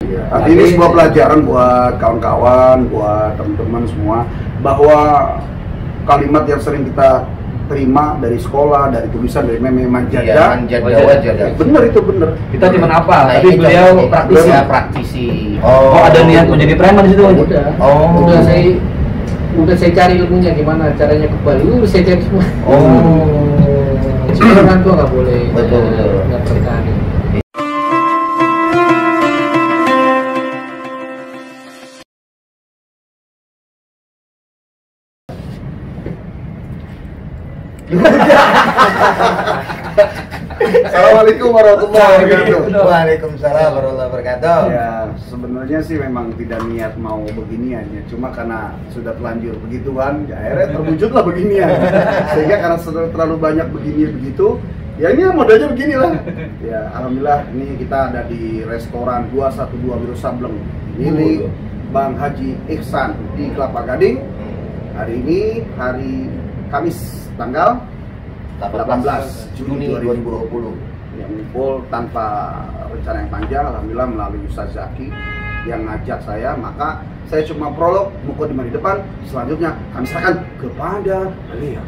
Ya, ini sebuah pelajaran buat kawan-kawan, buat teman-teman semua, bahwa kalimat yang sering kita terima dari sekolah, dari tulisan, dari meme manjada, bener itu bener. Kita cuma apa, tapi beliau praktisi. Ya, praktisi. Oh, ada niat menjadi preman di situ? Udah. Oh. Udah saya cari ilmunya gimana caranya ke Bali. Saya cari semua. Oh. Sebenarnya orang tua nggak boleh. Betul. Nggak bertani. Assalamualaikum warahmatullahi wabarakatuh. Waalaikumsalam warahmatullahi wabarakatuh. Ya, sebenarnya sih memang tidak niat mau beginian ya, cuma karena sudah telanjur begituan, ya akhirnya terwujudlah beginian. Sehingga karena terlalu banyak begini begitu, ya ini modalnya beginilah. Ya, alhamdulillah ini kita ada di restoran 212 Wiro Sableng milik Bang Haji Ihsan di Kelapa Gading. Hari ini hari Kamis tanggal 18 Juni 2020 yang ngumpul tanpa rencana yang panjang, alhamdulillah melalui Ustaz Zaki yang ngajak saya, maka saya cuma prolog mukadimah di depan, selanjutnya kami serahkan kepada beliau.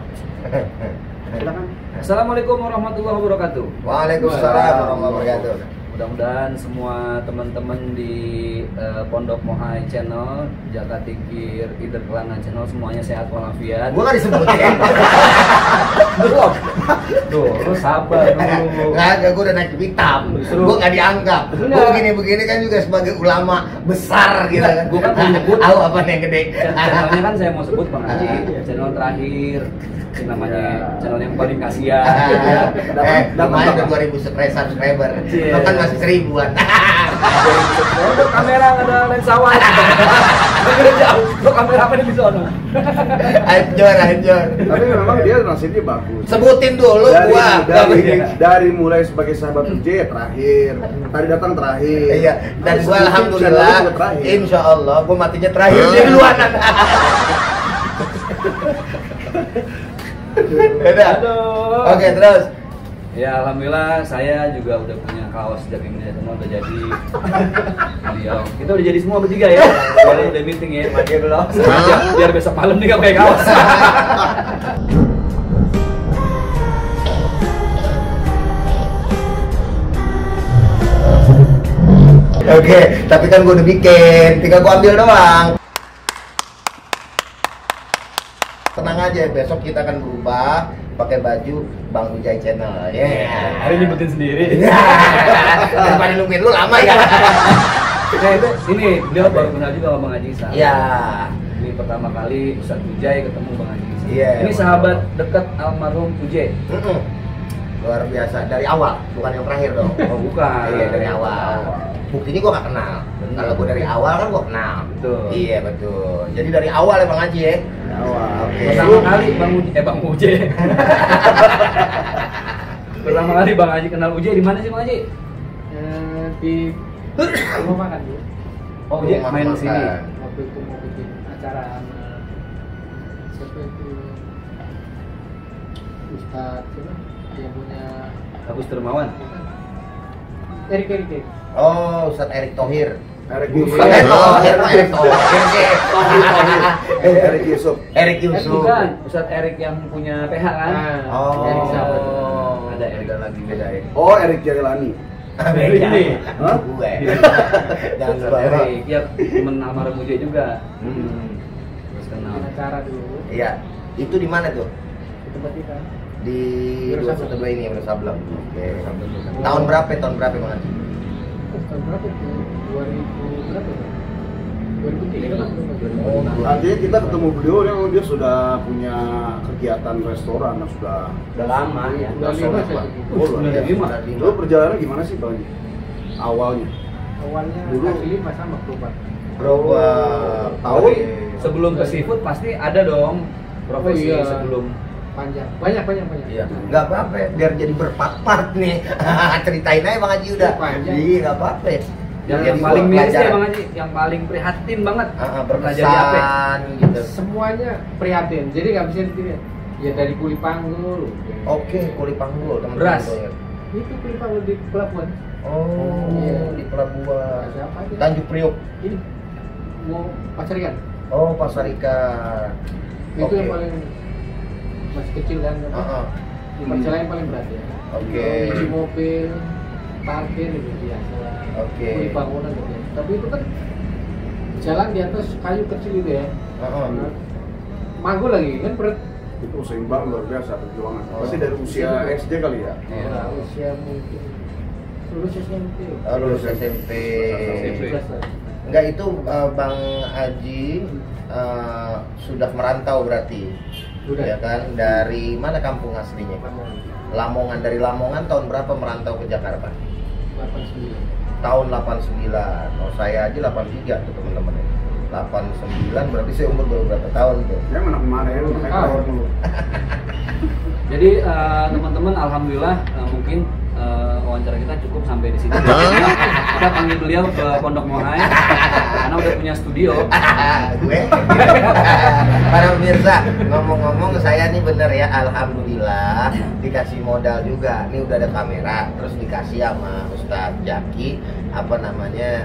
Silakan. Assalamualaikum warahmatullahi wabarakatuh. Waalaikumsalam warahmatullahi wabarakatuh. Mudah-mudahan semua teman-teman di Pondok Mohai Channel, Jaka Tingkir, Ider Kelana Channel semuanya sehat walafiat. Gua nggak disebutin. Belum. Tuh, lu sabar dulu. Nggak, gua udah naik hitam. Gua nggak dianggap. Gua begini-begini kan juga sebagai ulama besar gitu kan. Gua kan mau nyebut tahu apa yang gede. channelnya kan saya mau sebut Bang Haji, channel terakhir. Namanya channel yang paling kasihan. Lumayan udah 2000 subscriber. Lo kan masih 1000-an. Kamera nggak ada lensa wide. Nggak jauh. Lo kamera apa di sana? Hancur. Tapi memang dia nasibnya bagus. Sebutin dulu gua. Dari mulai sebagai sahabat UJ terakhir, tadi datang terakhir. Iya. Dan gua alhamdulillah, insya Allah gua matinya terakhir di duluan. Aduh. Oke, terus. Ya alhamdulillah saya juga udah punya kaos dari Indonesia semua udah jadi. Beliau. Kita udah jadi semua bertiga ya. Soalnya udah meeting ya, sama dia belum. Biar besok malam nih gak pakai kaos. Oke, tapi kan gua udah bikin, tinggal gua ambil doang. Tenang aja, besok kita akan berubah pakai baju Bang Ujai Channel. Hari nyebutin sendiri. Daripada nungguin lu lama ya. Nah itu, ini beliau baru kenal juga sama Bang Haji Ihsan. Iya. Ini pertama kali Ustaz Ujai ketemu Bang Haji Ihsan. Iya. Ini sahabat dekat almarhum Ujai. Luar biasa, dari awal, bukan yang terakhir dong. Oh bukan. Iya, dari awal. Buktinya gua gak kenal. Kalau gua dari awal kan gua kenal. Betul. Iya, betul. Jadi dari awal ya Bang Haji ya. Awal. Oke. Pertama kali Bang Ujai. Pertama kali Bang Haji kenal Ujai di mana sih Bang Haji? Di rumah makan dulu. Oh Ujai main ke sini. Waktu itu mau bikin acara sama siapa itu Ustadz siapa yang punya Agus Dermawan. Erik. Oh, Ustadz Erick Thohir. Erik Yusuf. Erik Yusuf. Bukan, Ustadz Erik yang punya PH kan? Oh. Erik siapa tuh? Ada Erik lagi beda ya. Oh, Erik Jailani. Beda. Hah? Gue. Jangan Ustadz salah. Erik, ya temen almarhum Ujai juga. Terus kenal. acara dulu Iya. Itu di mana tuh? di tempat kita Di Wiro 212 ini, Wiro Sableng. Oke. Oh. Tahun berapa Bang Haji? tahun berapa itu 2000 berapa ya? 2003 kan? Oh, Artinya kita ketemu beliau, dia sudah punya kegiatan restoran, sudah lama ya. Udah lima sih. Iya, Dulu perjalanan gimana sih Bang? Awalnya? Awalnya Dulu. kaki lima sama berobat. Berobat Tahun? Sebelum ke seafood pasti ada dong profesi Oh, iya. sebelum. Panjang, banyak. Iya, nggak apa-apa, biar jadi berpart-part nih. Ceritain aja Bang Haji udah. Panjang. Iya, nggak apa-apa. Yang paling miris ya Bang Haji, yang paling prihatin banget. Pernah jadi apa? Berkesan gitu. Semuanya prihatin, jadi nggak bisa dilihat. Ya dari kuli panggul. Oke, kuli panggul teman-teman. Beras. Itu kuli panggul di pelabuhan. Oh, Iya. di pelabuhan. Siapa aja? Tanjung Priok. Ini mau pacar kan? Oh, Pasar Ikan. Itu Oke. yang paling masih kecil kan? Heeh. Masalah yang paling berat ya. Oke. Cuci mobil, parkir itu biasa. Oke. Di bangunan gitu ya. Tapi itu kan jalan di atas kayu kecil gitu ya. Heeh. Manggul lagi kan berat. Itu seimbang luar biasa perjuangan. Oh. Pasti dari usia SD kali ya. Iya. Nah, usia mungkin lulus SMP. Lulus SMP. SMP. Enggak itu Bang Haji sudah merantau berarti. Sudah. Ya kan? Dari mana kampung aslinya? Lamongan. Dari Lamongan tahun berapa merantau ke Jakarta? 89. Tahun 89. Oh, saya aja 83 tuh teman-teman. 89 berarti saya umur baru berapa tahun tuh? Ya mana kemarin makanya tahun dulu. Jadi teman-teman, alhamdulillah mungkin wawancara kita cukup sampai di sini. Kita panggil beliau ke Pondok Mohai karena udah punya studio. Gue para pemirsa, ngomong-ngomong saya nih bener ya, alhamdulillah dikasih modal juga. Ini udah ada kamera, terus dikasih sama Ustadz Jaki apa namanya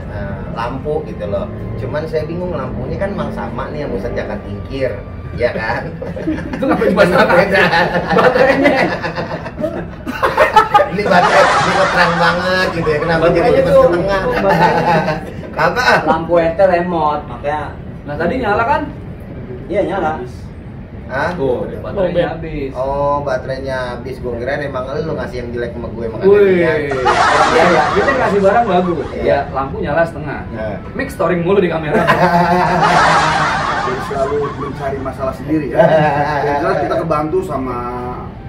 lampu gitu loh. Cuman saya bingung, lampunya kan memang sama nih yang Ustadz Jaka tingkir, ya kan? Itu nggak cuma baterainya. Ini baterai ini kok terang banget gitu ya, kenapa jadi Baterainya cuma tuh, setengah? Kagak. Lampu ente remote, makanya Nah tadi nyala kan? iya nyala. Hah? Tuh, baterainya habis. Oh, baterainya habis. Gue kira emang lu ngasih yang jelek sama gue makanya Wih, dia. ya, ya, kita kasih barang bagus. Iya. Ya, lampu nyala setengah. Nah. Mix storing mulu di kamera. Jadi selalu mencari masalah sendiri ya. Yang jelas kita kebantu sama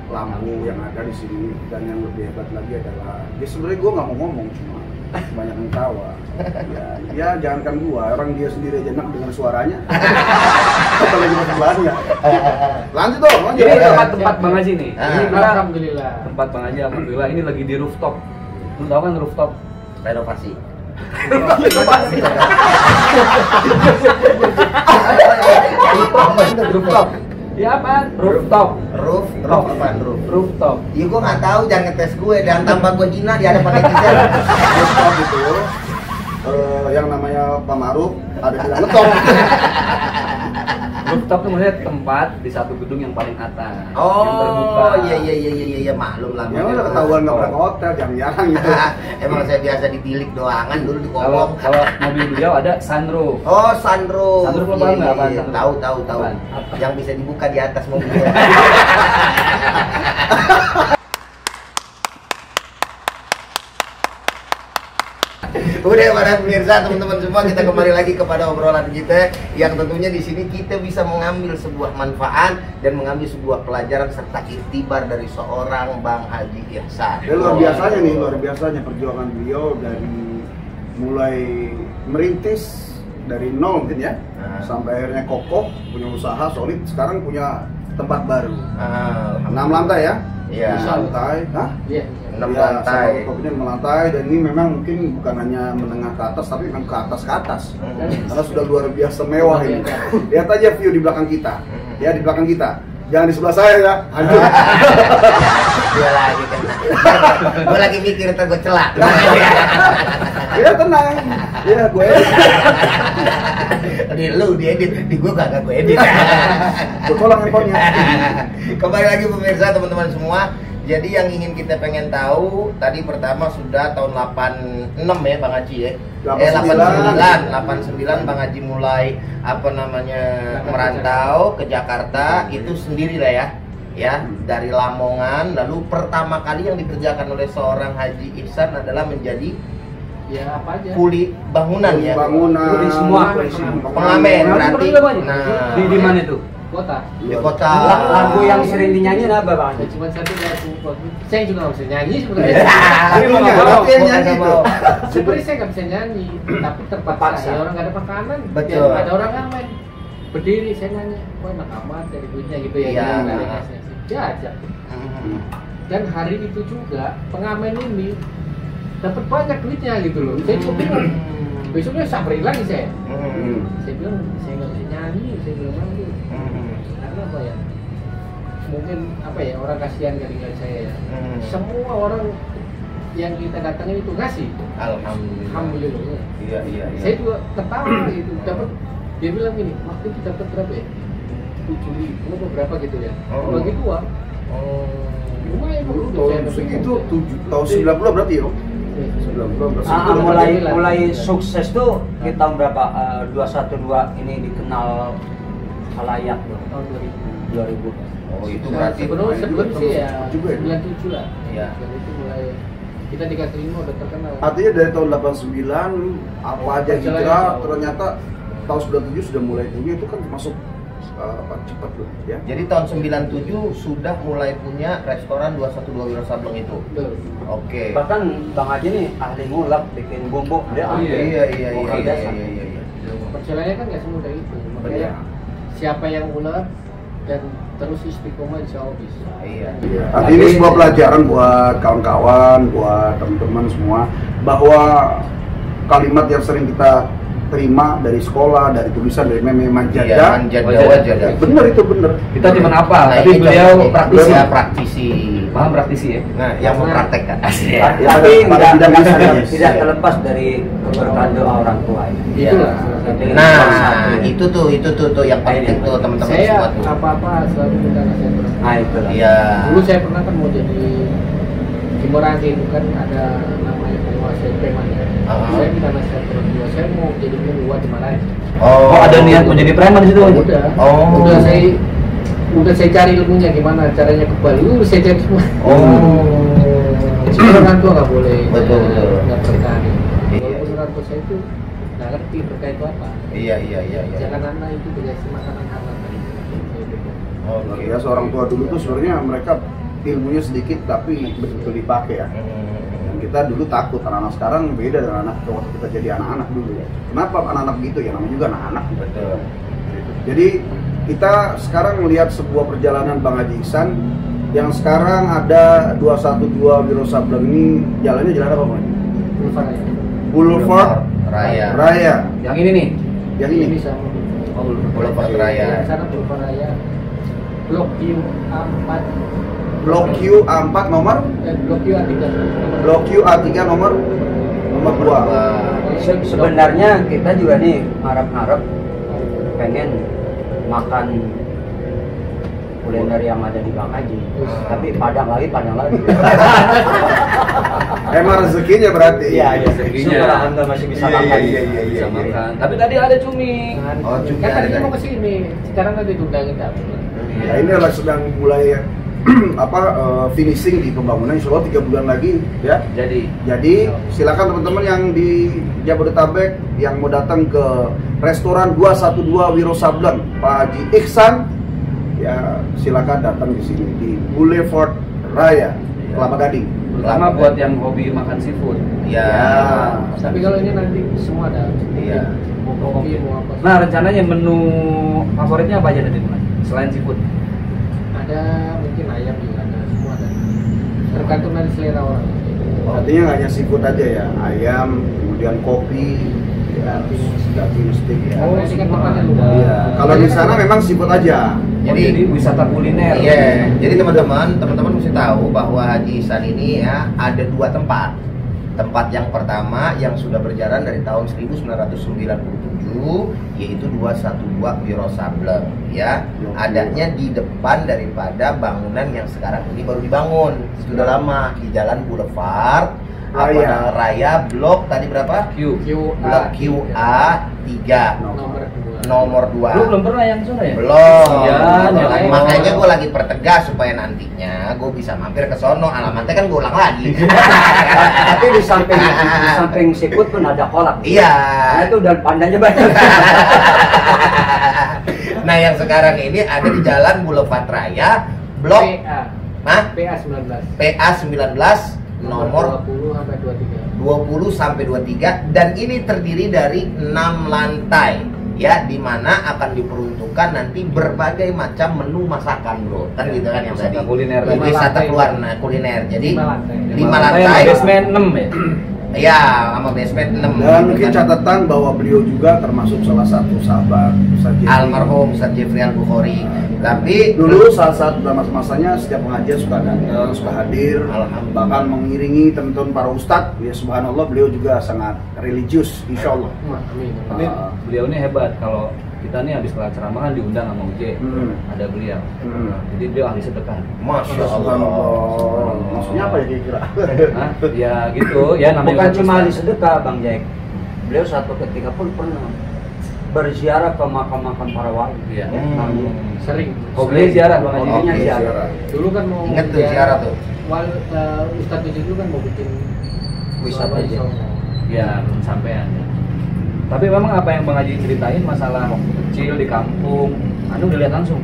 lampu yang ada di sini, dan yang lebih hebat lagi adalah ya sebenarnya gue nggak mau ngomong, cuma banyak yang tawa. Ya jangankan gua, orang dia sendiri aja enak dengar suaranya. Apalagi sebelahnya. Lanjut dong, lanjut. Ini tempat Bang Haji nih. Ah. Ini kita Alhamdulillah. tempat Bang Haji, alhamdulillah ini lagi di rooftop. Lu tahu kan rooftop? Renovasi. Rooftop. Ya apa? Rooftop. Roof apaan roof? Rooftop. Iya gue nggak tahu, jangan ngetes gue dan tambah gue hina di hadapan netizen. Ngetop itu yang namanya Pak Maruf ada bilang ngetop. Rooftop itu maksudnya tempat di satu gedung yang paling atas. Yang terbuka. Oh iya maklum lah. Ya udah ketahuan nggak pernah ke hotel, jarang-jarang gitu. Emang saya biasa ditilik doangan dulu di Kalau kolong. kalau mobil beliau ada sunroof. Oh, sunroof. Sunroof lo paham nggak apaan Iya, sunroof? tahu. Apaan? Yang bisa dibuka di atas mobilnya. Udah para pemirsa, teman-teman semua, kita kembali lagi kepada obrolan kita yang tentunya di sini kita bisa mengambil sebuah manfaat dan mengambil sebuah pelajaran serta iktibar dari seorang Bang Haji Ihsan. Dan luar biasanya nih, luar biasanya perjuangan beliau dari mulai merintis dari nol mungkin ya, Nah. sampai akhirnya kokoh, punya usaha solid, sekarang punya tempat baru. Ah, 6 lantai ya? Iya. 6 lantai. Hah? Iya. 6 Ya, lantai. sama kopinya 6 lantai, dan ini memang mungkin bukan hanya menengah ke atas, tapi memang ke atas. Karena sudah luar biasa mewah ini. Lihat aja view di belakang kita. Ya, di belakang kita. Jangan di sebelah saya ya. Hancur. Gue lagi kan. Gue lagi mikir ntar gue celak. Ya tenang. Ya gue. Di lu diedit, di gue kagak gue edit. Gue tolong handphonenya. Kembali lagi pemirsa, teman-teman semua. Jadi yang ingin kita pengen tahu, tadi pertama sudah tahun 86 ya Bang Haji ya. 89 Bang Haji mulai apa namanya merantau ke Jakarta itu sendiri lah ya. Ya, dari Lamongan, lalu pertama kali yang dikerjakan oleh seorang Haji Ihsan adalah menjadi Ya apa aja. kuli bangunan ya. Bangunan. Kuli semua. Pengamen berarti. Nah, di mana itu? Kota. Di kota. Lagu yang sering dinyanyiin apa bang? Ya, cuma satu lagu. Saya juga nggak bisa nyanyi sebenarnya. Ini mau nggak yang nyanyi tuh. Sebenarnya saya nggak bisa nyanyi, tapi terpaksa. Terpaksa. Ya, orang nggak ada makanan. Betul. Ya, ada orang ngamen. Berdiri saya nanya, kok enak amat dari duitnya gitu ya. Iya. Nggak ada ngasih. Dia aja. Dan hari itu juga pengamen ini dapat banyak duitnya gitu loh. Saya juga bingung. Besoknya sabri lagi saya. Saya bilang saya nggak bisa nyanyi, saya bilang lagi. Karena apa ya? Mungkin apa ya, orang kasihan kali dengan saya ya. Semua orang yang kita datangin itu ngasih. Alhamdulillah. Alhamdulillah. Iya. Saya juga tertawa gitu, dapat dia bilang gini, waktu itu dapat berapa ya? 7.000 atau berapa gitu ya. Bagi dua. Lumayan Tahun segitu tahun 90 berarti ya? 90 berarti. mulai sukses tuh di tahun berapa? 212 ini dikenal khalayak tuh. tahun 2000. Oh, itu berarti sebelum sih ya juga ya? 97 lah. Iya. Dan itu mulai kita di Katrino udah terkenal. Artinya dari tahun 89 apa aja hijrah ternyata tahun 97 sudah mulai punya itu kan masuk cepat loh ya. Jadi tahun 97 sudah mulai punya restoran 212 Wiro Sableng itu. Betul. Oke. Bahkan Bang Haji nih ahli ngulek bikin bumbu dia ahli. Iya. Perjalanannya kan nggak semudah itu. Makanya siapa yang ular dan terus istiqomah insya Allah bisa. Iya. Artinya ini sebuah pelajaran buat kawan-kawan, buat teman-teman semua bahwa kalimat yang sering kita terima dari sekolah, dari tulisan, dari meme manjada, Manjada. bener itu bener. Kita cuma apa, Nah, tapi ini beliau contoh praktisi. ya, praktisi. Paham praktisi ya? Nah, yang mempraktekkan. Ya, Tapi pada tidak bidang bisnis. tidak terlepas dari keberkahan doa orang tua ini. Itulah. Nah, itu tuh yang penting tuh teman-teman Saya semua tuh. apa-apa selalu minta nasihat terus. Nah itu lah. Iya. Dulu saya pernah kan mau jadi Timorake itu kan ada namanya penguasa preman ya. Saya minta nasihat terus dua. Saya mau jadi penguasa Timorake. Oh, ada niat mau jadi preman di situ? Udah. Oh. Udah saya cari ilmunya gimana caranya ke Bali. Saya cari semua. Sebenarnya orang tua nggak boleh. Betul. Nggak berkali. Iya. Walaupun orang tua saya itu nggak ngerti berkait itu apa. Iya. Jangan anak itu dikasih makanan halal. Luar biasa orang tua dulu tuh sebenarnya mereka ilmunya sedikit tapi betul-betul dipakai ya. Dan kita dulu takut, anak-anak sekarang beda dengan anak waktu kita jadi anak-anak dulu ya. Kenapa anak-anak gitu ya, namanya juga anak-anak. Betul. Jadi kita sekarang melihat sebuah perjalanan Bang Haji Ihsan yang sekarang ada 212 Wiro Sableng ini jalannya jalan apa Bang? Boulevard Raya. Yang ini nih. Yang ini. sama. Boulevard Raya. Sana Boulevard Raya. Blok Q A4. Blok Q A4 nomor Blok Q A3. Blok Q A3 nomor 2. Sebenarnya kita juga nih ngarep-ngarep pengen makan kuliner yang ada di Bang Haji. Tapi Padang lagi. Emang rezekinya berarti. Iya. Rezekinya. Syukur Anda masih bisa makan. Bisa makan. Tapi tadi ada cumi. Oh, cumi Kan tadi ada. mau ke sini. Sekarang tadi diundangin tapi. Ya ini adalah sedang mulai finishing di pembangunan, insya Allah 3 bulan lagi ya. Jadi silakan teman-teman yang di Jabodetabek yang mau datang ke restoran 212 Wiro Sableng Pak Haji Ihsan ya silakan datang di sini di Boulevard Raya Kelapa Gading. Terutama buat yang hobi makan seafood. Iya. Tapi kalau ini nanti semua ada. Iya. Mau kopi mau apa. Nah, rencananya menu favoritnya apa aja nanti mulai? Selain seafood. Ada mungkin ayam juga ada, semua ada. Tergantung dari selera orang. Artinya nggak hanya seafood aja ya, ayam, kemudian kopi, ya, daging steak ya. Oh, ini kan makannya luar. Iya. Kalau di sana memang seafood aja. Jadi wisata kuliner. Iya, jadi teman-teman mesti tahu bahwa Haji Ihsan ini ya ada 2 tempat. Tempat yang pertama yang sudah berjalan dari tahun 1997 yaitu 212 Wiro Sableng ya. Adanya di depan daripada bangunan yang sekarang ini baru dibangun. Sudah lama di Jalan Boulevard Raya Blok tadi berapa? Blok QA 3 nomor 2. Lu belum pernah yang sana ya? Belum. Iya, Makanya gue lagi pertegas supaya nantinya gue bisa mampir ke sono. Alamatnya kan gue ulang lagi. Tapi di samping seafood pun ada kolak. Iya. Karena itu udah pandanya banyak. Nah yang sekarang ini ada di Jalan Boulevard Raya Blok PA 19. PA 19 nomor 20 sampai 23. 20 sampai 23 dan ini terdiri dari 6 lantai ya, di mana akan diperuntukkan nanti berbagai macam menu masakan bro, kan gitu kan yang Wisata tadi kuliner. wisata keluar kuliner. Jadi 5 lantai. 5 lantai Basement 6 ya? Iya, sama basement 6. Dan mungkin catatan bahwa beliau juga termasuk salah satu sahabat Ustaz Jeffrey. Almarhum Ustaz Jeffrey Al-Bukhari. Tapi Dulu saat-saat masanya setiap pengajian suka datang, suka hadir, Alhamdulillah. bahkan mengiringi teman-teman para ustadz. Ya subhanallah, beliau juga sangat religius, insya Allah. Amin. Tapi beliau ini hebat, kalau kita nih habis kelar ceramah kan diundang sama UJ, ada beliau. Jadi beliau ahli sedekah. Masya Allah. Subhanallah. Maksudnya apa ya kira-kira? Hah? Ya gitu, ya namanya Bukan Ustadz. cuma ahli sedekah Bang Jack. Beliau satu ketika pun pernah berziarah ke makam-makam para wali. Iya. Sering. Hobi ziarah Bang Haji. Hobinya Oke, ziarah. ziarah. Dulu kan mau Ingat tuh ziarah tuh. Ustadz itu dulu kan mau bikin Wisata aja. Ya, belum sampean. Tapi memang apa yang Bang Haji ceritain masalah waktu kecil di kampung, anu dilihat langsung.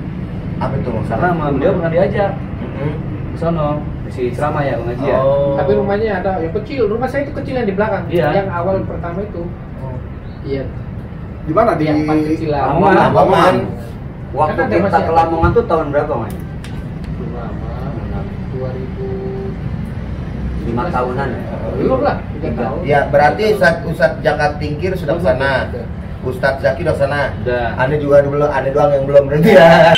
Apa itu Karena sama beliau pernah diajak ke sono, si ceramah ya Bang Haji ya. Tapi rumahnya ada yang kecil. Rumah saya itu kecil yang di belakang. Iya. Yang awal pertama itu. Iya. Di mana di? Yang paling kecil lah. Lamongan. Lamongan. Waktu Kan ada kita masih ke ada. Lamongan tuh tahun berapa, Mas? Lama. 2000. 5 tahunan ya? Belum lah, 3 tahun. Ya, berarti Ustaz Jakat Tingkir sudah ke sana. Ustaz Zaki udah ke sana. Udah. Anda juga belum, Anda doang yang belum berarti ya.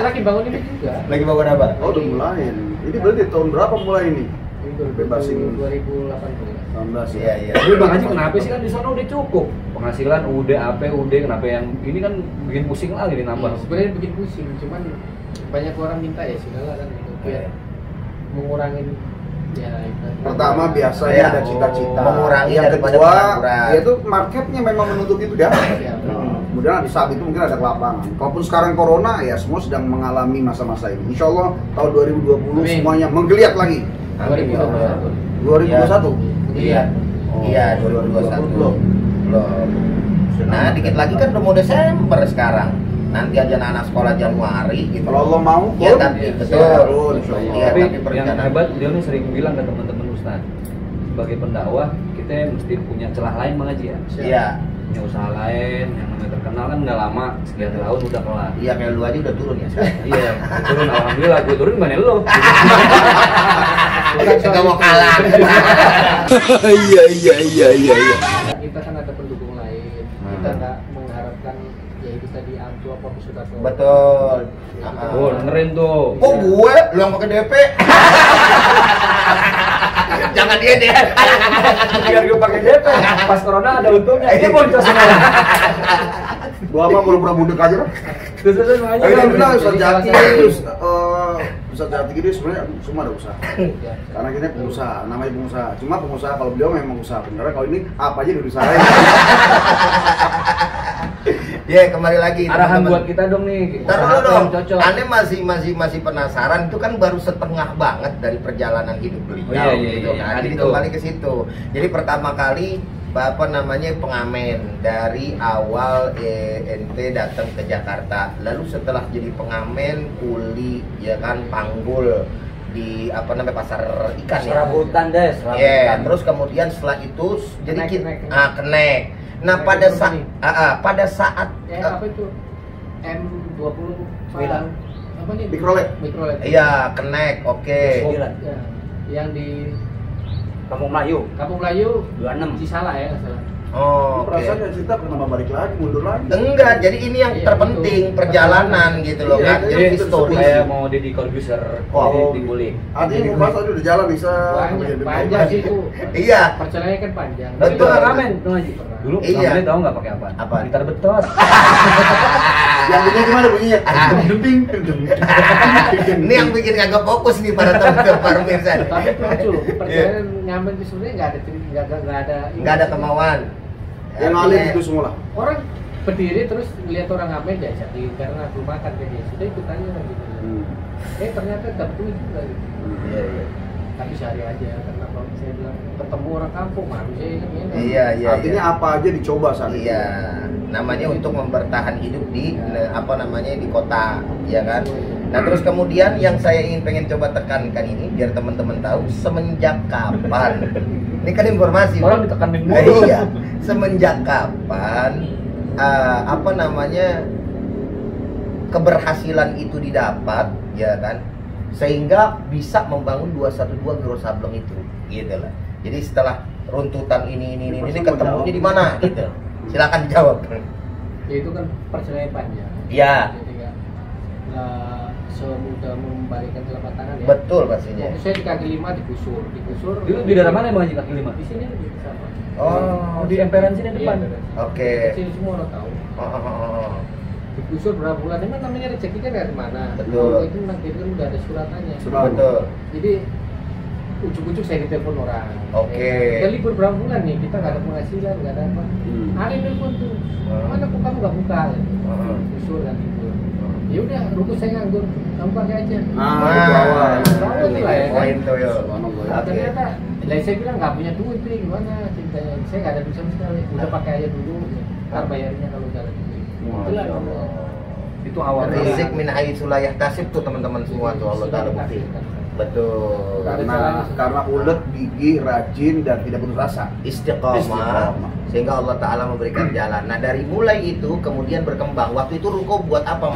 Lagi bangun ini juga. Lagi bangun apa? Oh, udah mulai. Ini berarti tahun berapa mulai ini? Ini Bebasin. 2018. 19 Iya, ya. iya. Tapi Bang Haji kenapa sih kan di sana udah cukup penghasilan udah AP udah, kenapa yang ini kan bikin pusing lagi nih nambah. Sebenarnya bikin pusing, cuman banyak orang minta ya sudahlah kan itu biar mengurangin ya itu. Pertama biasanya Ya, ada cita-cita. mengurangi Yang daripada kedua, pengangguran. yaitu marketnya memang menuntut itu dah. Ya, Kemudian di saat itu mungkin ada kelapangan. Kalaupun sekarang corona, ya semua sedang mengalami masa-masa ini. Insya Allah tahun 2020 Amin. semuanya menggeliat lagi. 2021. 2021. Iya. Oh, Iya, 2021. belum. Belum. Nah, dikit lagi kan udah mau Desember sekarang. Nanti aja anak sekolah Januari gitu. Kalau Allah mau, Ya, pun, tapi betul. pun, insya Allah. Iya, Tapi tapi yang perencanaan. hebat beliau nih sering bilang ke teman-teman Ustaz, sebagai pendakwah kita mesti punya celah lain Bang Haji ya. Iya. Punya usaha lain yang namanya terkenal kan nggak lama, sekian tahun udah kelar. Iya, kayak lu aja udah turun ya sekarang. Iya, turun alhamdulillah, gue turun mana lo? Gak mau kalah. Kita kan ada pendukung lain. Kita nggak mengharapkan ya itu tadi amplop apa sudah Betul. Oh, dengerin tuh. Kok gue? Lu yang pakai DP? Jangan dia deh. Biar gue pakai DP. Pas corona ada untungnya. Ini boncos semua. Gua apa pura-pura budek aja lah. Terus Bang Haji Tapi kan dia bilang Ustaz jadi Jati salah satu. terus Ustaz Jati ini sebenarnya semua ada usaha. Karena kita pengusaha, namanya pengusaha. Cuma pengusaha kalau beliau memang usaha bener. Kalau ini apa aja diusahain. Ya, kembali lagi. arahan teman-teman. buat kita dong nih. Ntar usaha dulu apa dong. yang cocok. Ane masih penasaran, itu kan baru setengah banget dari perjalanan hidup beliau. Oh, iya, gitu iya. kan. Tadi Jadi tuh. kembali ke situ. Jadi pertama kali apa namanya pengamen dari awal ente datang ke Jakarta. Lalu setelah jadi pengamen, kuli, ya kan, panggul di apa namanya pasar ikan ya. Serabutan deh, Iya, serabutan. terus kemudian setelah itu jadi Kenek. kenek. Nah, Kenek pada itu saat nih. pada saat Apa itu? M20 Sembilan. apa nih? Mikrolet. Mikrolet. iya, kenek, oke. Sembilan. Ya, yang di Kampung Melayu Kampung Melayu 26. Cisalah ya nggak salah. Oh, oke. Perasaan ya cerita kenapa balik lagi, mundur lagi. Enggak, jadi ini yang Iya, terpenting itu. perjalanan gitu loh Iya, kan. iya, Jadi itu histori. Kayak mau jadi produser Oh. di Bulik. Artinya mau pas udah jalan bisa. Panjang sih itu. Iya. Perjalanannya kan panjang. Tapi Betul. pernah ngamen Bang Haji. Dulu Iya. ngamennya tahu nggak pakai apa? Apa? Gitar betot. Yang bunyinya gimana bunyinya? Demping. Ini yang bikin kagak fokus nih para teman-teman para pemirsa. Tapi itu lucu loh. Perjalanan nyaman itu sebenarnya nggak ada nggak ada. Enggak ada kemauan. Yang ngalir itu semua lah. Orang berdiri terus melihat orang ngamen ya jadi karena belum makan kayak dia sudah ikut aja kan gitu. Ternyata dapat duit juga gitu. Iya, iya. Tapi sehari aja karena kalau saya bilang ketemu orang kampung manusia kan ya. Iya, iya. Artinya iya. apa aja dicoba saat itu. Iya, namanya untuk mempertahan hidup di apa namanya di kota, ya kan. Nah terus kemudian yang saya pengen coba tekankan ini biar teman-teman tahu semenjak kapan. Ini kan informasi. Orang Bro. ditekanin Nah, mulu. iya, semenjak kapan apa namanya keberhasilan itu didapat, ya kan, sehingga bisa membangun 212 Wiro Sableng itu, gitu lah. Jadi setelah runtutan ini ketemunya di mana, gitu. Silakan dijawab. Ya itu kan perceraian panjang. Iya. Jadi nggak semudah membalikan telapak tangan ya. Betul pastinya. Waktu saya di kaki 5 digusur. Dulu di daerah mana emang kaki 5? Di sini di sama. Oh, Di emperan sini depan. Iya, oke. Sini semua orang tahu. Oh. Digusur berapa bulan, emang namanya rezeki kan dari mana? Betul. Kalau itu nanti kan udah ada suratannya. Betul. Jadi ujuk-ujuk saya ditelepon orang. Oke. Kita libur berapa bulan nih, kita nggak ada penghasilan, nggak ada apa. Hari telepon tuh, mana kok kamu nggak buka? Gusur kan libur. Ya udah, ruko saya nganggur, kamu pakai aja. Itu awal. Awal tuh lah ya. Poin tuh yo. Nah, Oke. ternyata, lah saya bilang nggak punya duit nih, gimana ceritanya? Saya nggak ada duit sama sekali. Udah pakai aja dulu, ntar bayarnya kalau udah ada duit. Itulah Allah. Itu awal. Rizik min haitsu la yahtasib tuh teman-teman semua tuh Allah Taala bukti. Betul. Karena ulet, gigi, rajin dan tidak putus asa. Istiqomah. Sehingga Allah Taala memberikan jalan. Nah, dari mulai itu kemudian berkembang. Waktu itu ruko buat apa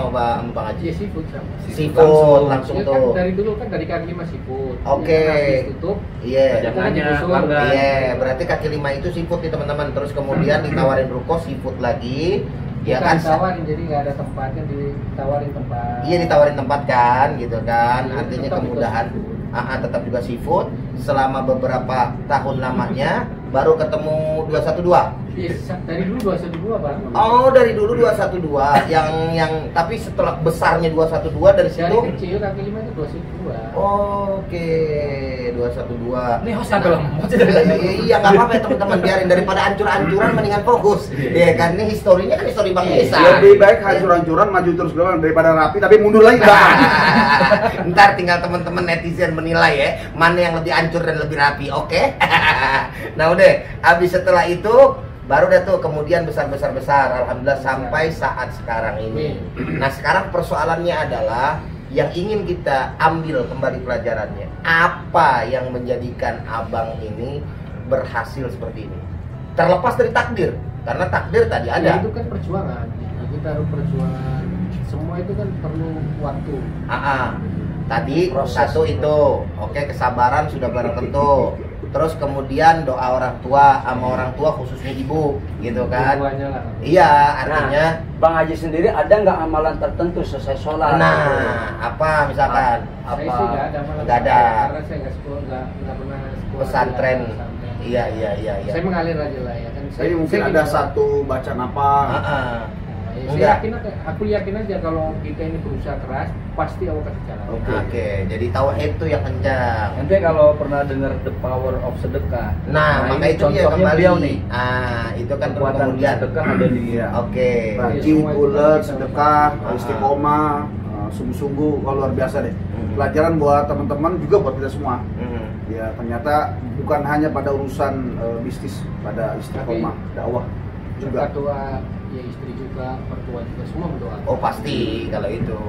Mbak Haji? Ya seafood sama. Seafood langsung Ya kan tuh. dari dulu kan dari kaki 5 seafood. Oke. Ya kan habis tutup. Iya. Jangannya Digusur. pelanggan. Iya, berarti kaki 5 itu seafood nih teman-teman. Terus kemudian ditawarin ruko seafood lagi. Ya Bukan kan? ditawarin, jadi nggak ada tempatnya, ditawarin tempat. Iya, ditawarin tempat kan, gitu kan. Iya, Artinya tetap kemudahan. juga Tetap juga seafood. Selama beberapa tahun lamanya baru ketemu 212. Iya, dari dulu 212 Pak. Oh, dari dulu 212 yang tapi setelah besarnya 212 dari Dari situ. kecil kaki 5 itu 212. Oke, 212. Ini host sampai lemot sih. Iya, nggak apa-apa ya teman-teman, biarin daripada ancur-ancuran mendingan fokus. Iya kan, ini historinya kan histori Bang Isa. Lebih baik hancur-hancuran maju terus doang daripada rapi tapi mundur lagi belakang. Ntar tinggal teman-teman netizen menilai ya, mana yang lebih hancur dan lebih rapi, oke? Nah udah, habis setelah itu baru deh tuh kemudian besar, alhamdulillah sampai saat sekarang ini. Nah sekarang persoalannya adalah yang ingin kita ambil kembali pelajarannya, apa yang menjadikan abang ini berhasil seperti ini? Terlepas dari takdir, karena takdir tadi Ya, ada. itu kan perjuangan. Nah, kita harus perjuangan. Semua itu kan perlu waktu. Tadi satu itu, oke, kesabaran sudah barang tentu. Terus kemudian doa orang tua sama orang tua khususnya ibu, gitu kan? Keduanya lah. Iya, artinya. Bang Haji sendiri ada nggak amalan tertentu selesai sholat? Nah, apa misalkan? Saya sih nggak ada malah. Nggak ada. Karena saya nggak sekolah, nggak pernah sekolah. Pesantren. Pesantren. Iya. Saya mengalir aja lah ya kan. Jadi mungkin ada satu bacaan apa? Enggak. Aku yakin aja kalau kita ini berusaha keras, pasti Allah kasih jalan. Oke, jadi tauhid itu yang kencang. Nanti kalau pernah dengar the power of sedekah. Nah, maka ini itu dia contohnya kembali. beliau nih. Itu kan Kekuatan kemudian. sedekah ada di Iya. Oke. Rajin, ulet, sedekah, istiqomah, sungguh-sungguh, luar biasa deh. Pelajaran buat teman-teman juga buat kita semua. Ya ternyata bukan hanya pada urusan bisnis, pada istiqomah, dakwah juga. Doa, ya istri juga, mertua juga, semua berdoa. Oh pasti kalau itu.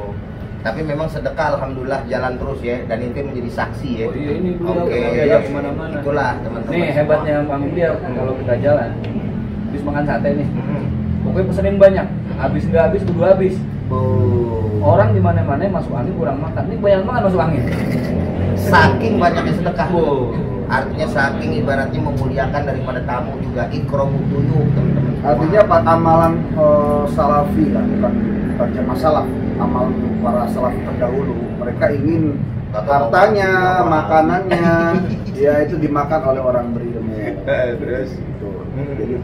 Tapi memang sedekah alhamdulillah jalan terus ya, dan itu menjadi saksi ya. Oh iya, ini beliau Oke. diajak kemana-mana. Itulah teman-teman. Nih hebatnya Bang Biar kalau kita jalan, habis makan sate nih, Hmm. pokoknya pesenin banyak, habis nggak habis kudu habis. Orang di mana-mana masuk angin kurang makan, ini banyak banget masuk angin. Saking banyaknya sedekah. Wow. Artinya saking ibaratnya memuliakan daripada tamu juga, ikramud duyuf teman-teman. Artinya apa amalan salafi lah, bukan jamaah salaf, amalan para salaf terdahulu. Mereka ingin hartanya, makanannya, ya itu dimakan oleh orang berilmu. Terus. Gitu. Jadi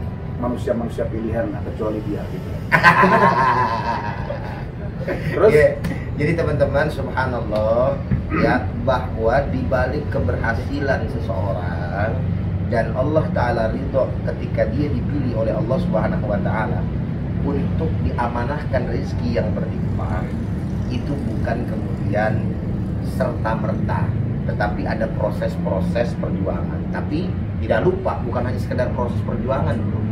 manusia-manusia pilihan lah, kecuali dia gitu. Terus? Ya, jadi teman-teman subhanallah ya, bahwa dibalik keberhasilan seseorang dan Allah Ta'ala ridho ketika dia dipilih oleh Allah Subhanahu Wa Ta'ala untuk diamanahkan rezeki yang berlimpah, itu bukan kemudian serta-merta, tetapi ada proses-proses perjuangan. Tapi tidak lupa, bukan hanya sekedar proses perjuangan bro,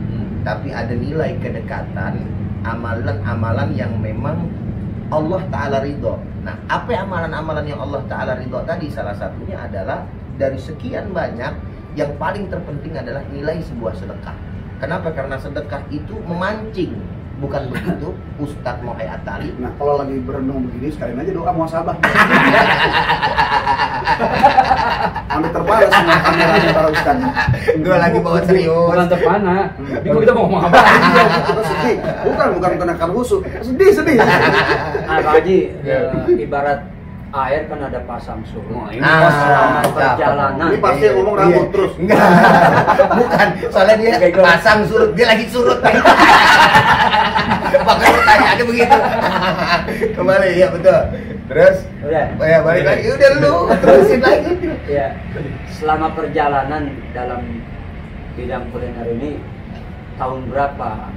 tapi ada nilai kedekatan, amalan-amalan yang memang Allah Ta'ala ridho. Nah, apa amalan-amalan yang Allah Ta'ala ridho tadi? Salah satunya adalah dari sekian banyak, yang paling terpenting adalah nilai sebuah sedekah. Kenapa? Karena sedekah itu memancing Bukan begitu, Ustadz mau hayat tali. Nah, kalau lagi berenung begini sekalian aja doa muhasabah. Ambil terbalas semua kameranya para ustaz. Gua lagi bawa serius. Bukan terpana. Bingung kita mau ngomong apa. Iya, kita sedih. Bukan kenakan khusus. Sedih. Nah, Pak Haji, ibarat air kan ada pasang surut. Oh, ini Selama mantap. perjalanan. Ini pasti yang ngomong rambut terus. Enggak. Bukan, soalnya dia pasang surut, dia lagi surut. Makanya pertanyaannya begitu. Kembali, ya betul. Terus, Udah. ya balik lagi, udah lu terusin lagi. Ya, selama perjalanan dalam bidang kuliner ini tahun berapa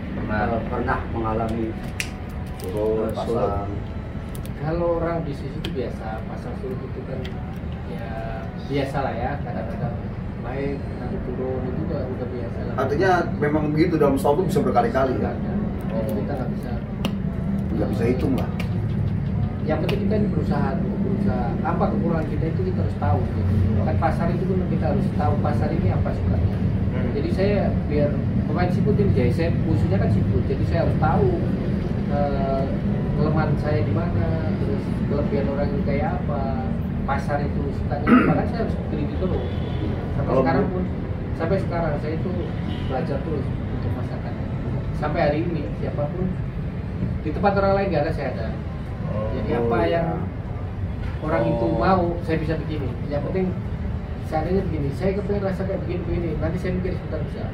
pernah mengalami Surut, pasang. Kalau orang bisnis itu biasa, pasang surut itu kan ya biasa lah ya, kadang-kadang naik, nanti turun itu udah biasa lah. Artinya memang begitu dalam setahun itu bisa berkali-kali Enggak kan? ada. Jadi kita nggak bisa Hitung lah. yang penting kita ini berusaha apa kekurangan kita itu kita harus tahu gitu. Kan pasar itu pun kita harus tahu pasar ini apa sukanya. Jadi saya biar pemain siput ini jadi saya khususnya kan siput, jadi saya harus tahu kelemahan saya di mana, terus kelebihan orang itu kayak apa, pasar itu sukanya apa, kan saya harus teliti terus. Sampai sekarang saya itu belajar terus untuk masakan. Sampai hari ini siapapun di tempat orang lain nggak ada, saya ada. Jadi apa yang orang itu mau saya bisa begini. Yang penting seandainya begini, saya kepengen rasa kayak begini. Nanti saya mikir sebentar bisa.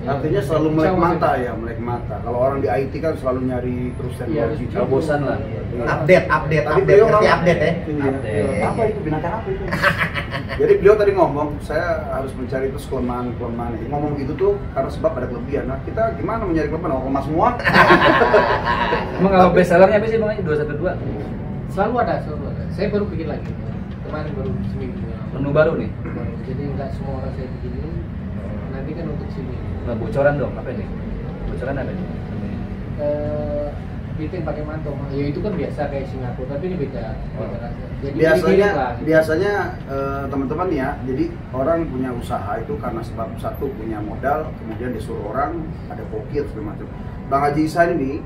Artinya selalu melek mata ya, melek mata. Kalau orang di IT kan selalu nyari terus teknologi. Kalau bosan lah. Tadi beliau Ngerti ngomong- update ya. Iya. Apa itu binatang apa itu? Jadi beliau tadi ngomong, saya harus mencari terus kelemahan. Ngomong gitu tuh karena sebab ada kelebihan. Nah, kita gimana mencari kelemahan? Orang lemah semua. Emang kalau best sellernya apa sih Bang? 212. Selalu ada. Saya baru bikin lagi. Kemarin baru seminggu. Menu baru nih. Jadi nggak semua orang saya begini. Nanti kan untuk sini. Nah, bocoran dong, apa nih? Bocoran apa nih? Bikin pakai mantong. Ya itu kan biasa kayak Singapura, tapi ini beda rasa. Jadi Biasanya teman-teman ya, jadi orang punya usaha itu karena sebab satu punya modal, kemudian disuruh orang ada pokir segala macam. Bang Haji Ihsan ini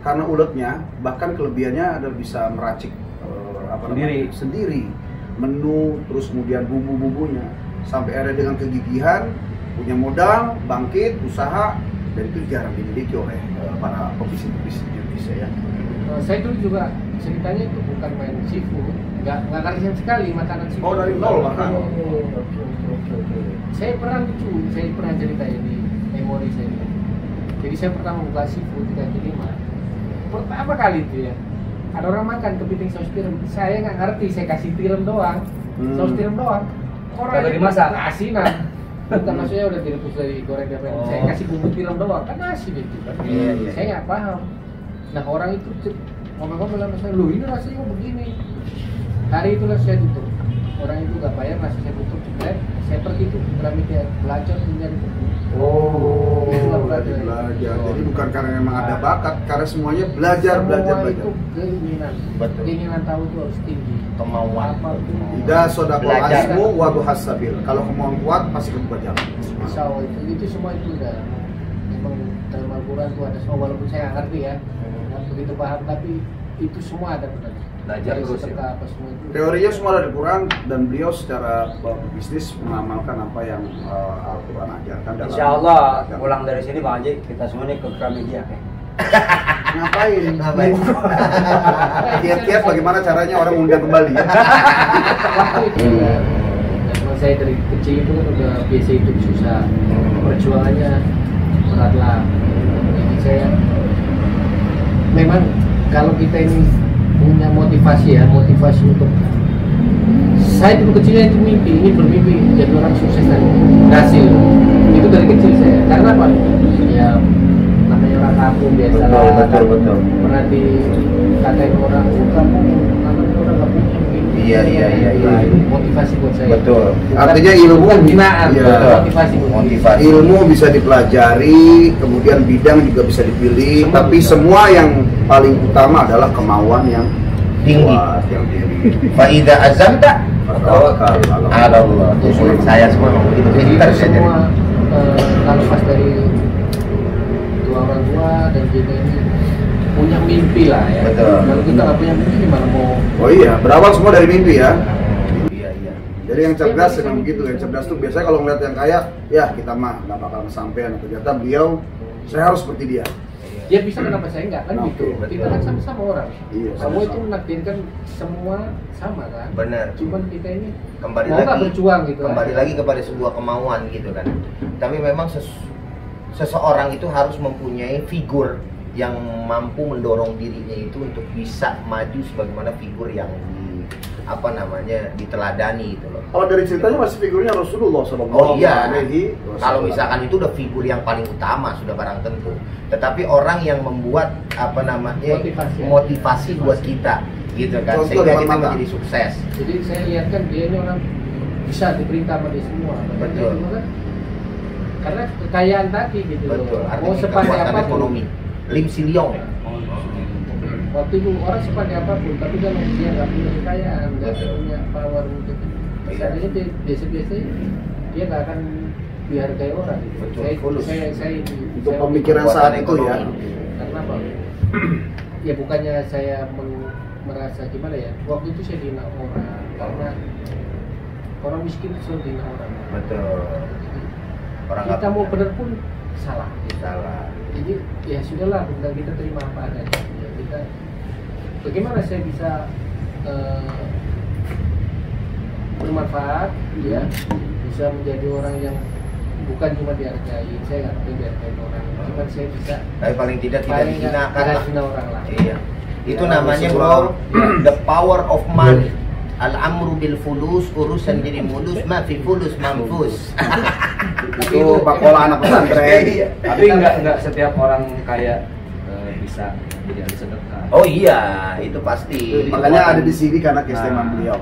karena uletnya, bahkan kelebihannya ada bisa meracik sendiri menu, terus kemudian bumbu-bumbunya sampai ada dengan kegigihan, punya modal, bangkit, usaha, dan itu jarang dimiliki oleh para pebisnis di Indonesia ya. Saya dulu juga ceritanya itu bukan main seafood, nggak kasihan sekali makanan seafood. Oh, dari nol bahkan. Saya pernah cerita di memori saya. Jadi saya pertama buka seafood di kaki 5. Pertama kali itu ya, ada orang makan kepiting saus tiram. Saya nggak ngerti, saya kasih tiram doang, saus tiram doang. Kagak dimasak? Asinan. Bukan, maksudnya udah direbus dari goreng dan Oh. saya kasih bumbu tiram doang, kan asin itu. Iya. Saya nggak paham. Nah orang itu ngomong-ngomong sama saya, loh ini rasanya kok begini. Hari itulah saya tutup. Orang itu nggak bayar, nasi saya tutup, jebret. Saya pergi tuh Gramedia belajar nyari buku. Oh, Itulah belajar. belajar. Jadi bukan karena memang ada bakat, karena semuanya belajar. Itu keinginan. Betul. Keinginan tahu itu harus tinggi. Kemauan. Apa itu? Tidak sodaqul Belajar. azmu wa hasabil. Kalau kemauan kuat pasti kebuka jalan. Insya Allah itu semua itu udah memang dalam Al-Quran tuh ada semua, walaupun saya nggak ngerti ya, nggak begitu paham, tapi itu semua ada benar. Belajar Dari terus sedekah ya. apa semua itu. Teorinya semua dari Quran dan beliau secara bisnis mengamalkan apa yang Al-Quran ajarkan dalam Insya Allah agama. pulang dari sini Bang Haji kita semua nih ke Gramedia. Ngapain? Ngapain? Kiat-kiat bagaimana caranya orang undang kembali ya? Waktu itu memang saya dari kecil itu kan udah biasa hidup susah, perjuangannya berat lah. Jadi saya memang kalau kita ini punya motivasi untuk saya dulu kecilnya itu bermimpi jadi orang sukses dan berhasil. Itu dari kecil saya. Karena apa? Ya namanya orang kampung biasa lah. Betul. Pernah dikatain orang kamu namanya orang nggak punya gitu. Iya. Nah, itu motivasi buat saya. Betul. Artinya ilmu bukan hinaan, iya. motivasi buat saya. Motivasi. Ilmu bisa dipelajari, kemudian bidang juga bisa dipilih, tapi semua yang paling utama adalah kemauan yang Tinggi. kuat, yang tinggi. Fa idza azamta Tawakkal ala ala Allah. Murid saya semua memang begitu. Jadi Pintar itu saya jadi. semua kalau pas dari 2012 orang tua dan kita ini punya mimpi lah ya. Betul. Kalau kita nggak punya mimpi gimana mau? Oh iya, berawal semua dari mimpi ya. Iya, iya. Jadi yang cerdas memang begitu. Yang cerdas tuh biasanya kalau ngeliat yang kaya, ya kita mah nggak bakal kesampean. Ternyata beliau, saya harus seperti dia. Dia bisa kenapa saya enggak kan Oke, gitu. betul. Kita kan sama-sama orang. Iya, Semua sama-sama. itu menakdirkan semua sama kan. Benar. Cuman kita ini Kembali mau nggak lagi berjuang gitu. kembali kan. lagi kepada sebuah kemauan gitu kan. Tapi memang seseorang itu harus mempunyai figur yang mampu mendorong dirinya itu untuk bisa maju sebagaimana figur yang diteladani gitu loh. Kalau dari ceritanya masih figurnya Rasulullah SAW. Oh iya, kalau misalkan itu udah figur yang paling utama sudah barang tentu. Tetapi orang yang membuat motivasi buat kita gitu kan, Contoh sehingga depan kita mata. menjadi sukses. Jadi saya lihat kan dia ini orang bisa diperintah sama dia semua. Makanya Betul. dia kan, karena kekayaan tadi gitu loh. Betul, Mau artinya sepandai kekuatan apapun. ekonomi. Lim Siliong. Waktu itu orang sepandai apapun, tapi kalau dia nggak punya kekayaan, nggak Betul. punya power untuk Iya. seandainya dia biasa-biasa dia nggak akan dihargai orang. Gitu. Betul, Saya, fulus. Untuk saya- pemikiran Kekuatan saat itu ya. ekonomi. Karena apa? Ya bukannya saya merasa gimana ya. Waktu itu saya dihina orang karena orang miskin itu selalu dihina orang. Betul. Orang Kita nggak mau punya. benar pun salah. Salah. Jadi ya sudahlah, benar kita terima apa adanya. Ya, kita bagaimana saya bisa bermanfaat, ya bisa menjadi orang yang bukan cuma dihargai. Saya nggak pengen dihargai orang, cuma saya bisa Tapi paling tidak tidak paling nggak dihinakan lah. hina orang lah. Iya. Itu Ya, namanya sebuah- bro, the power of money. Al-amru bil fulus, urusan jadi mulus, ma fi fulus mampus. Itu bakola anak pesantren. Iya. Tapi nggak setiap orang kaya bisa jadi ahli sedekah. Oh iya, itu pasti. Makanya ada di sini karena keistimewaan beliau.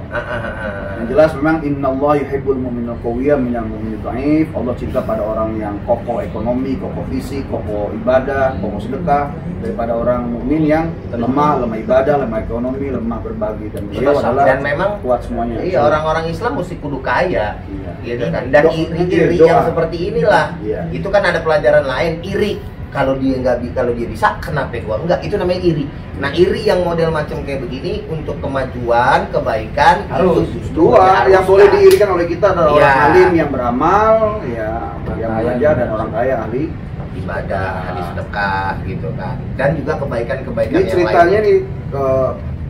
Yang jelas memang innallaha yuhibbul mu'minal qawiyya minal mu'minid dhaif. Allah cinta pada orang yang kokoh ekonomi, kokoh fisik, kokoh ibadah, kokoh sedekah daripada orang mukmin yang lemah ibadah, lemah ekonomi, lemah berbagi, dan beliau adalah Dan memang kuat semuanya. Iya, orang-orang Islam mesti kudu kaya. Iya. Gitu kan. Dan iri-iri Doa. yang seperti inilah. Iya. Itu kan ada pelajaran lain, iri. Kalau dia kalau dia bisa, kenapa gua enggak? Itu namanya iri. Nah, iri yang model macam kayak begini untuk kemajuan, kebaikan Harus. itu Dua yang boleh diirikan oleh kita adalah Iya. orang alim yang beramal, ya, yang kaya. belajar, dan orang kaya ahli. ibadah, ahli sedekah gitu kan. Dan juga kebaikan-kebaikan Ini yang ceritanya lain. nih,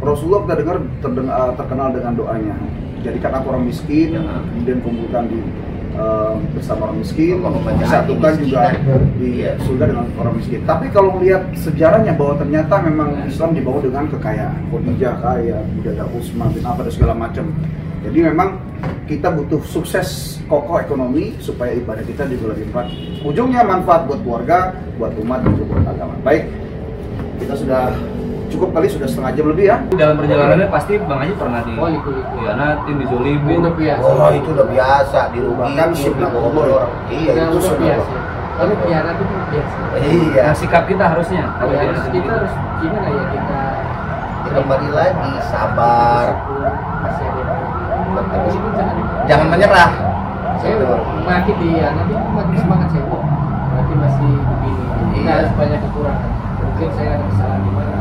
Rasulullah kita dengar terkenal dengan doanya. Jadikan aku orang miskin, Ya. kemudian kumpulkan di bersama orang miskin, Allahumma disatukan ja'alni juga miskinan. di Iya. surga dengan orang miskin. Tapi kalau melihat sejarahnya bahwa ternyata memang Islam dibawa dengan kekayaan. Khadijah kaya, kemudian ada Utsman bin Affan dan segala macam. Jadi memang kita butuh sukses kokoh ekonomi supaya ibadah kita juga lebih manfaat. Ujungnya manfaat buat keluarga, buat umat, dan juga buat agama. Baik, kita sudah cukup kali, sudah setengah jam lebih ya. Dalam perjalanannya pasti Bang Haji pernah Oh, itu. dikhianatin, dizolimin. Udah biasa. Oh, itu udah biasa dirugiin, Bahkan sunnah dibohongin Allah. orang. Iya, Udah itu sunnah biasa. Allah. Kalau biara itu biasa. Iya. Nah, sikap kita harusnya. Kalau Ya, dia kita harus gimana ya kita Ya, kembali lagi sabar. Masih ada yang Betul. Meskipun Jangan menyerah. saya Betul. makin dia nanti makin semangat saya. Oh, berarti masih begini. Kita Iya. harus banyak kekurangan. Mungkin saya ada kesalahan di mana.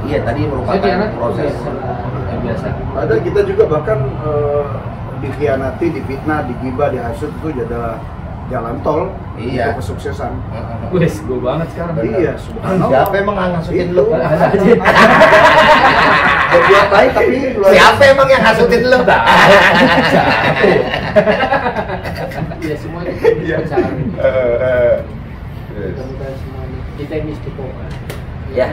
Iya, tadi Saya merupakan dianak proses. yang biasa. Ada kita juga bahkan dikhianati, difitnah, digibah, dihasut itu adalah jalan tol Iya. untuk kesuksesan. Wes, gue banget sekarang. Iya, subhanallah. Siapa emang ngasutin lu? Itu. Berbuat baik tapi luar Siapa emang yang ngasutin lu? Ya semuanya Iya. bicara. Mudah-mudahan semuanya kita ini istiqomah. Ya.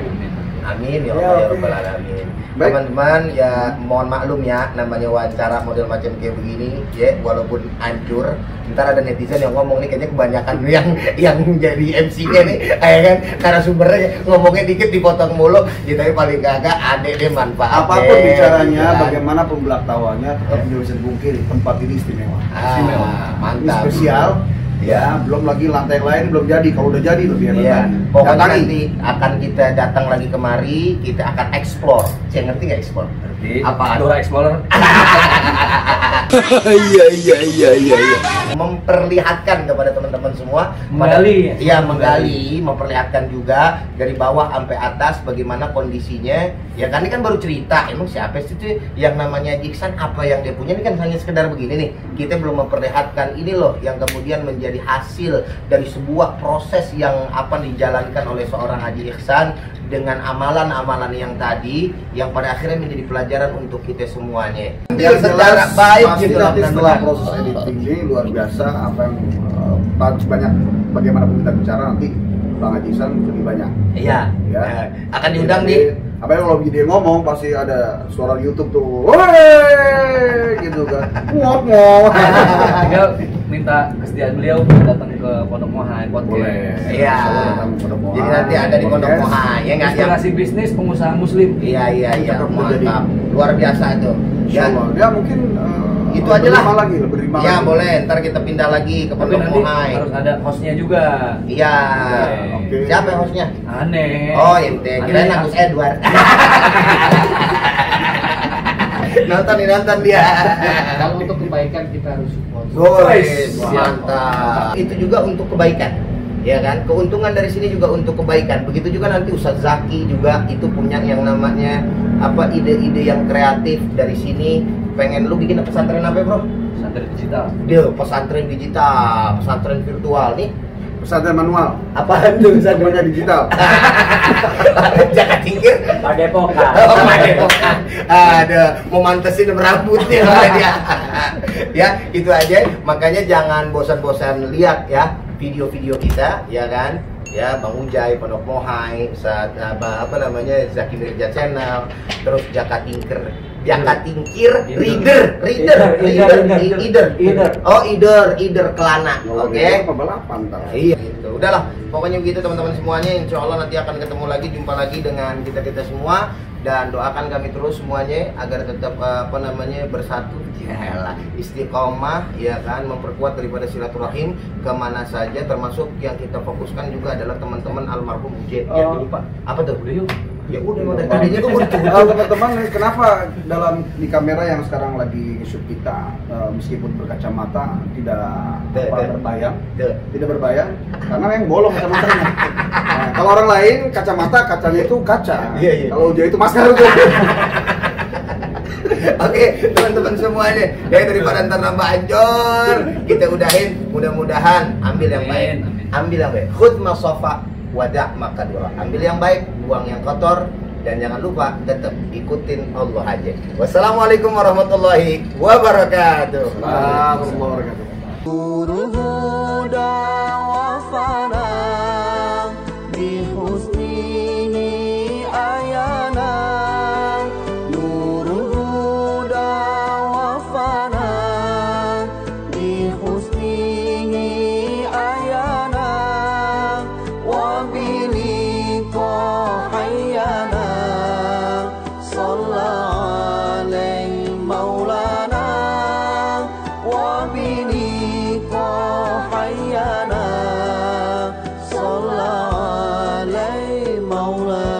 Amin ya Ya, Allah ya oke. Rabbal Alamin. Baik. Teman-teman ya mohon maklum ya, namanya wawancara model macam kayak begini ya, walaupun hancur. Ntar ada netizen yang ngomong nih kayaknya kebanyakan yang jadi MC-nya nih, kayak kan karena sumbernya ngomongnya dikit dipotong mulu, ya tapi paling kagak ada deh manfaat. apapun bicaranya, bagaimanapun belak tawanya, tetap bisa dibungkiri. Tempat ini istimewa. Istimewa. Ini Mantap. spesial. Ya, belum lagi lantai lain belum jadi. Kalau udah jadi lebih hebat Iya, lagi. pokoknya Datangi. nanti akan kita datang lagi kemari, kita akan explore. Saya ngerti nggak explore? Ngerti? Apaan? Dora Explorer. Iya iya iya iya iya. memperlihatkan kepada teman-teman semua Menggali. iya menggali, memperlihatkan juga dari bawah sampai atas bagaimana kondisinya. Ya kan ini kan baru cerita, emang siapa sih itu yang namanya Iksan, apa yang dia punya, ini kan hanya sekedar begini nih. Kita belum memperlihatkan ini loh yang kemudian menjadi hasil dari sebuah proses yang apa dijalankan oleh seorang Haji Iksan dengan amalan-amalan yang tadi yang pada akhirnya menjadi pelajaran untuk kita semuanya. Yang Secara jelas, baik pasti gitu nanti loh, setelah benar-benar. proses editing ini luar biasa apa yang banyak bagaimana kita bicara nanti Bang Haji Iksan lebih banyak. Iya. Ya. Akan diundang Jadi, di apa yang kalau dia ngomong pasti ada suara YouTube tuh, woi gitu kan, ngomong. Tinggal minta kesediaan beliau datang ke Pondok Mohai podcast. Boleh. Iya. Jadi nanti ada di Pondok Mohai ya nggak yang Inspirasi bisnis pengusaha muslim. iya Cakep tuh jadi. mantap, luar biasa itu ya. Insyaallah. Ya mungkin Itu aja lah. lebih lima Ya lagi. boleh, ntar kita pindah lagi ke Tapi Pondok nanti Mohai. harus ada hostnya juga. Iya. Oke. Siapa yang hostnya? Aneh. Oh ente, kirain Agus Edward. nonton dia. Kalau untuk kebaikan kita harus support. Guys, Siap. mantap. Itu juga untuk kebaikan. Ya kan, keuntungan dari sini juga untuk kebaikan. Begitu juga nanti Ustadz Zaki juga itu punya yang namanya apa ide-ide yang kreatif dari sini. Pengen lu bikin pesantren apa bro? Pesantren digital. Dia pesantren digital, pesantren virtual nih. Pesantren manual, Apaan tuh semuanya digital. Jangan tingkir. Padepokan. Oh, Padepokan. Ada mau mantesin rambutnya lah dia. Ya, itu aja. Makanya jangan bosan-bosan lihat ya video-video kita, ya kan? Ya, Bang Ujai, Pondok Mohai, saat apa namanya Zaki Mirja Channel, terus Jaka Tingkir, Reader. Oh, Ider Kelana. Oke. Pembalapan ntar. Iya gitu. Udahlah, pokoknya begitu teman-teman semuanya. Insya Allah nanti akan ketemu lagi, jumpa lagi dengan kita semua, dan doakan kami terus semuanya agar tetap apa namanya bersatu, yalah, istiqomah, ya kan, memperkuat daripada silaturahim kemana saja, termasuk yang kita fokuskan juga adalah teman-teman almarhum Ujet. Ya lupa. Apa tuh? Udah yuk. Ya udah, udah tadinya tuh udah. Teman-teman, kenapa di kamera yang sekarang lagi shoot kita meskipun berkacamata tidak berbayang, tidak berbayang karena yang bolong kacamatanya. Nah, kalau orang lain kacanya itu kaca. Iya. Kalau dia itu masker tuh. Oke, teman-teman semuanya, daripada ntar nambah ancur, kita udahin. Mudah-mudahan ambil yang baik. Amin. Ambil yang baik. Khudh masofa wadah makadura. Ambil yang baik, buang yang kotor, dan jangan lupa tetap ikutin Allah aja. Wassalamualaikum warahmatullahi wabarakatuh. Warahmatullahi مولانا